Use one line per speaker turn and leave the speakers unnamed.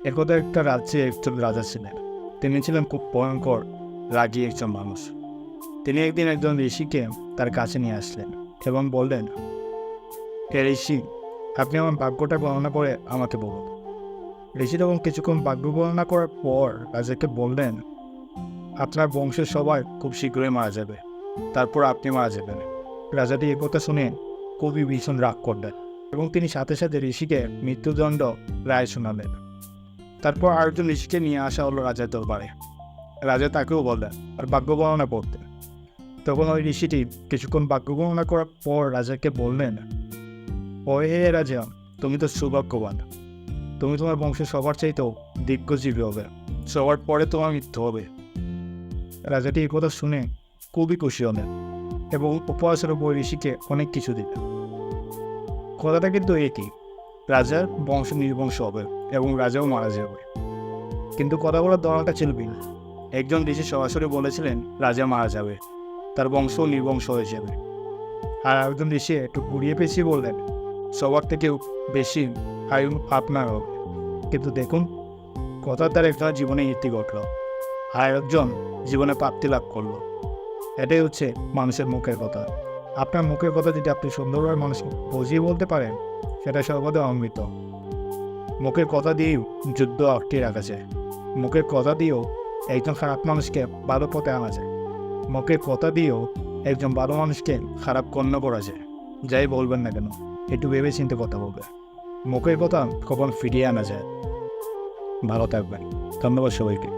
একদা একটা রাজ্যে একজন রাজা ছিলেন। তিনি ছিলেন খুব ভয়ঙ্কর রাগী একজন মানুষ। তিনি একদিন একজন ঋষিকে তার কাছে নিয়ে আসলেন এবং বললেন, হে ঋষি, আপনি আমার ভাগ্যটা গণনা করে আমাকে বলুন। ঋষি তখন কিছুক্ষণ ভাগ্য গণনা করার পর রাজাকে বললেন, আপনার বংশের সবাই খুব শীঘ্রই মারা যাবে, তারপর আপনি মারা যাবেন। রাজাটি একথা শুনে খুবই ভীষণ রাগ করলেন এবং তিনি সাথে সাথে ঋষিকে মৃত্যুদণ্ড রায় শোনালেন। তারপর আরেকজন ঋষিকে নিয়ে আসা হলো রাজার দরবারে। রাজা তাকেও বললেন আর ভাগ্য গণনা করতে। তখন ওই ঋষিটি কিছুক্ষণ ভাগ্য গণনা করার পর রাজাকে বললেন, ও হে রাজা, তুমি তো সৌভাগ্যবান। তুমি তোমার বংশের সবার চাইতেও দীর্ঘজীবী হবে, সবার পরে তোমার মৃত্যু হবে। রাজাটি এই কথা শুনে খুবই খুশি হলেন এবং উপহাসের উপর ঋষিকে অনেক কিছু দিলেন। কথাটা কিন্তু একই, রাজার বংশ নির্বংশ হবে এবং রাজাও মারা যাবে। কিন্তু কথা বলার ধরনটা ছিল ভিন্ন। একজন ঋষি সরাসরি বলেছিলেন রাজা মারা যাবে, তার বংশ নির্বংশ হয়ে যাবে। আর একজন ঋষি একটু ঘুরিয়ে পেঁচিয়ে বললেন সবার থেকেও বেশি আয়ু আপনার হবে। কিন্তু দেখুন, কথার দ্বারা একজনের জীবনে ইতি ঘটল, আর একজন জীবনে প্রাপ্তি লাভ করলো। এটাই হচ্ছে মানুষের মুখের কথা। আপনার মুখের কথা যদি আপনি সুন্দরভাবে মানুষকে বুঝিয়ে বলতে পারেন, সেটা সর্বদা অমৃত। মুখের কথা দিয়েও যুদ্ধ আটকে রাখা যায়। মুখের কথা দিয়েও একজন খারাপ মানুষকে ভালো পথে আনা যায়। মুখের কথা দিয়েও একজন ভালো মানুষকে খারাপ কর্ণ করা যায়। যাই বলবেন না কেন, একটু ভেবে চিন্তে কথা বলবে। মুখের কথা কখন ফিরিয়ে আনা যায়। ভালো থাকবেন। ধন্যবাদ সবাইকে।